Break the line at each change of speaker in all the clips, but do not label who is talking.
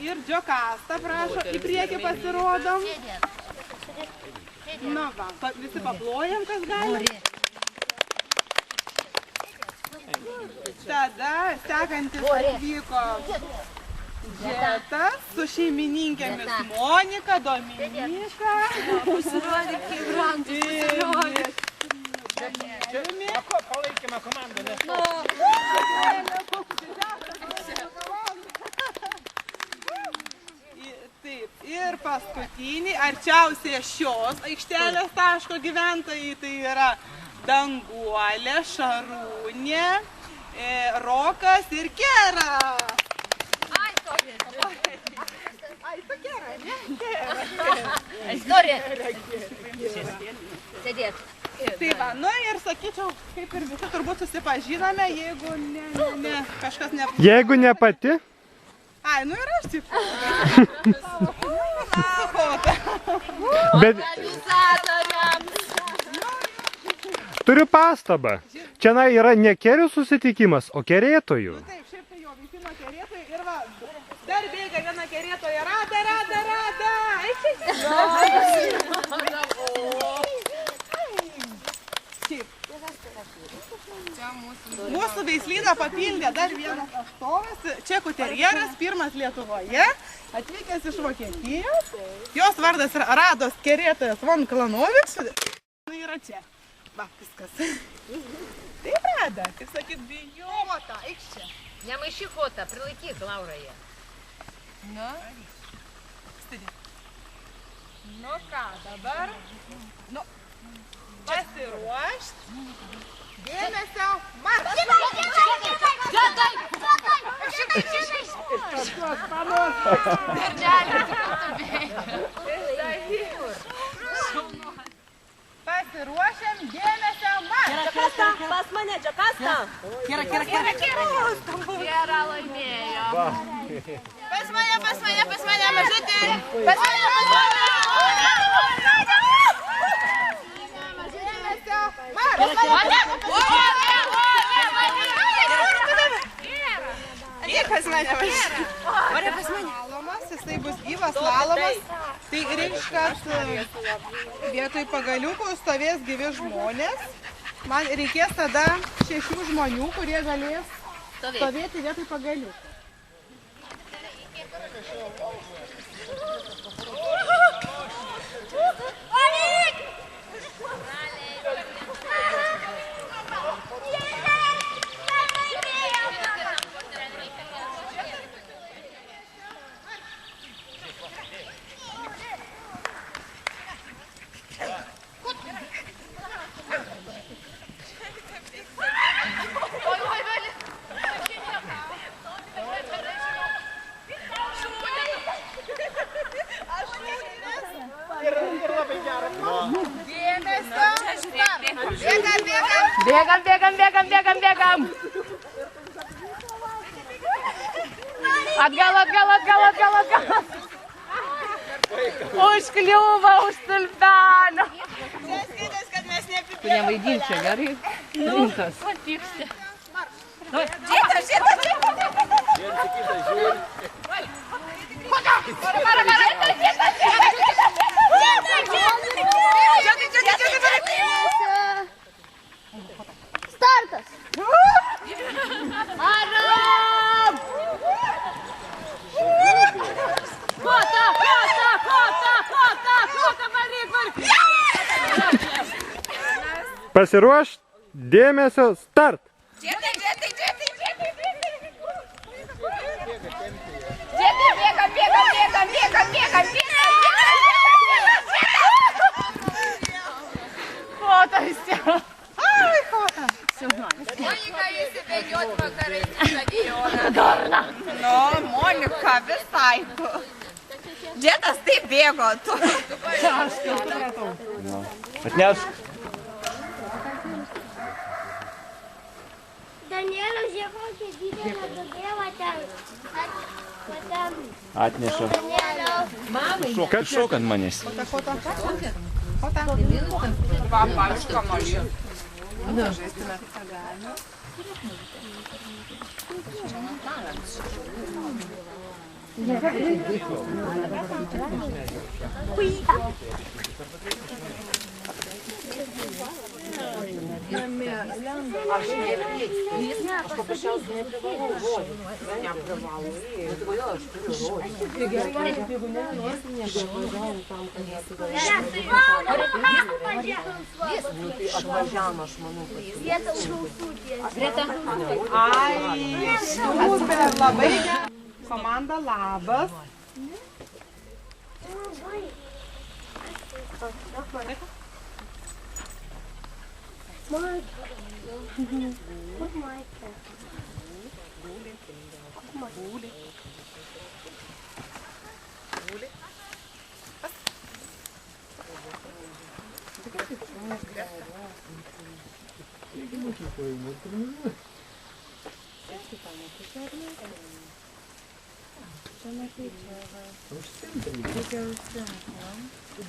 ir Džiokastą, prašo, į priekį pasirodom. Na va, visi paplojam, kas gali. Tada sekantis atvyko Džetas su šeimininkėmis Monika, Dominika.
Pasirodė, kaip rantus pasirodė.
Ko palaikymą komandą, nes
Taip, ir paskutinį, arčiausiai šios aikštelės taško gyventojai, tai yra Danguolė, Šarūnė, Rokas ir Kera.
Ai, tokia.
Ai, tu Kera, ne?
Kera. Sėdėt.
Tai va, nu ir sakyčiau, kaip ir visi turbūt susipažiname, jeigu ne, kažkas ne...
Jeigu ne pati?
Ai, nu ir aš taip.
Bet turiu pastabą. Čia yra ne kerių susitikimas, o kerėtojų.
Nu taip, šiaip tai jo, visi nuo kerėtojų ir va, dar bėga viena kerėtoja, rada. Mūsų veislyną papildė dar vienas atstovas, čekų terjeras, pirmas Lietuvoje, atvykęs iš Vokietijos. Jos vardas yra Rados kerėtojas von Klanovič. Yra čia. Va, viskas. Taip, Rada, kaip sakyt, bijota, eik čia.
Nemaišyk Hotą, prilaikyk Laurąje.
Nu, stidė. Nu ką, dabar, nu, pasiruošt. Dėmesio, marš! Pasiruošiam, dėmesio, marš!
Džiokasta, pas mane, Džiokasta!
Kera laimėjo.
Pas mane, mažutį! Pas mane! Dėmesio, marš! Pas mane važiuoja. Slalomas, jisai bus gyvas slalomas. Tai reikš, kad vietoj pagaliukų stovės gyvi žmonės. Man reikės tada 6 žmonių, kurie galės stovėti vietoj pagaliukų.
Bėgam. Atgal. Užkliūva už stulpelio.
Čia skaitas, kad mes nepipėm.
Tu nevaidink čia, gerai? Rimtas. Papyksti.
Žėtas.
Startas!
Varom! Kota, varyk!
Pasiruošt, dėmesio, start!
Džetai!
Kota visi.
Ai, Kota!
Monika įsibėgiot vakarai į stadioną. Dorna.
Nu, Monika, visai tu. Džetas taip bėgo, tu.
Atnešk.
Danieliau, žiūrėk, kokia didelė duobė ten.
Atneša.
Danieliau.
Kad šok ant manęs.
Kota. Va, pavyzdžiui, kamolį. Žaistume. Ai, super, labai gerai. Komanda labas.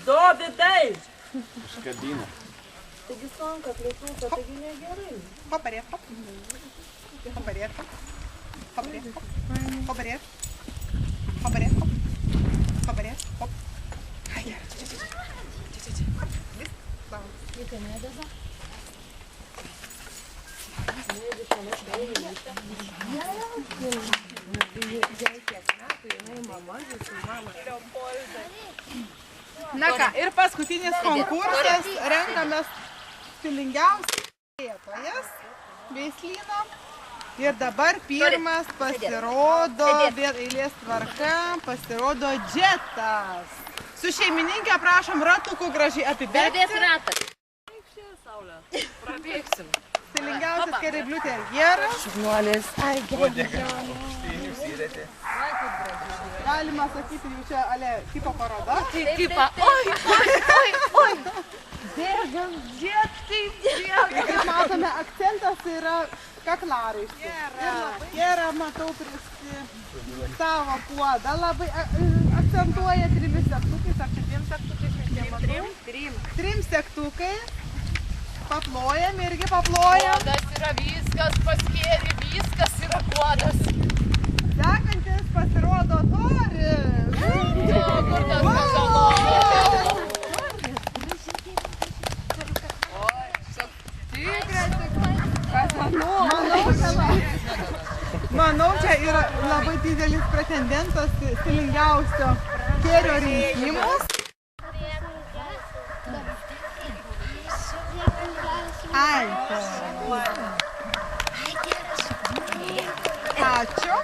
Dovydai!
Užkabina.
Taigi sonka, plėtuka, taigi negerai.
Hoparėt, hop. Hoparėt, hop. Hoparėt, hop. Hoparėt. Hoparėt, hop. Hoparėt, hop. Ai, gerai. Čia. Vis. Labas. Na ką, ir paskutinis konkursas, renkamės stilingiausias vietojas veislyno. Ir dabar pirmas pasirodo, vėl eilės tvarka, pasirodo Džetas. Su šeimininkė prašom ratukų gražiai apibėgti.
Prabėgsim.
Stilingiausias kereblių terjeras.
Žuolis. Ai, gerai.
Galima sakyti, jau čia ale tipo paroda.
Tipo, oi. Bėgam, Džetai, bėgam.
Kaip matome, akcentas yra kaklaraištis. Gera, matau, savo puodą labai akcentuoja 3 segtukais, ar čia 2 segtukais, nematau. 3 segtukais. Paplojam, irgi paplojam.
Kuodas yra viskas, paskėri, viskas yra kuodas.
Sekantis pasirodo Toris.
Kur tas pagalvoja?
Manau, čia yra labai didelis pretendentas stilingiausio kėrio rinkimus. Ai, ačiū.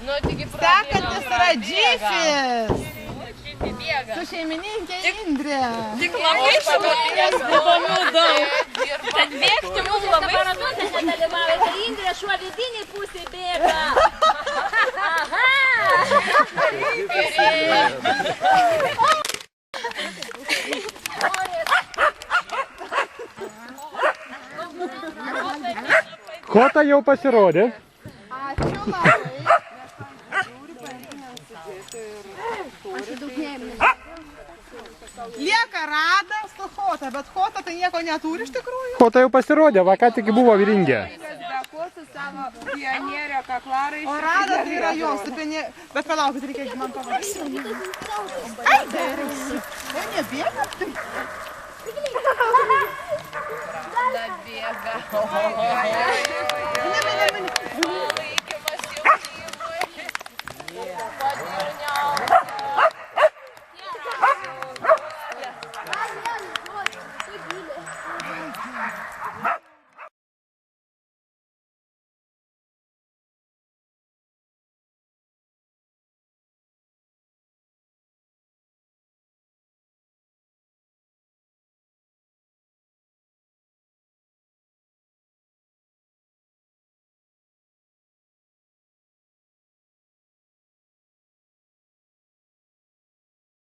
Nu, taigi
Sekantis yra Džifis.
bėga.
Su šeimininkė Indrė.
Tik labai pamatės dovanų daug. Kad bėgti mums labai
Paradose nedalyvauja, tai Indrė šuo vidinį pusė bėga. Aha!
Kota jau pasirodė.
Ačiū labai. Lieka Radas su Chota, bet Chota tai nieko neturi iš tikrųjų.
Kota jau pasirodė, va ką tik buvo viringė.
O Radas tai yra jos, bet palaukit, reikia man pavadinti. Nebėga?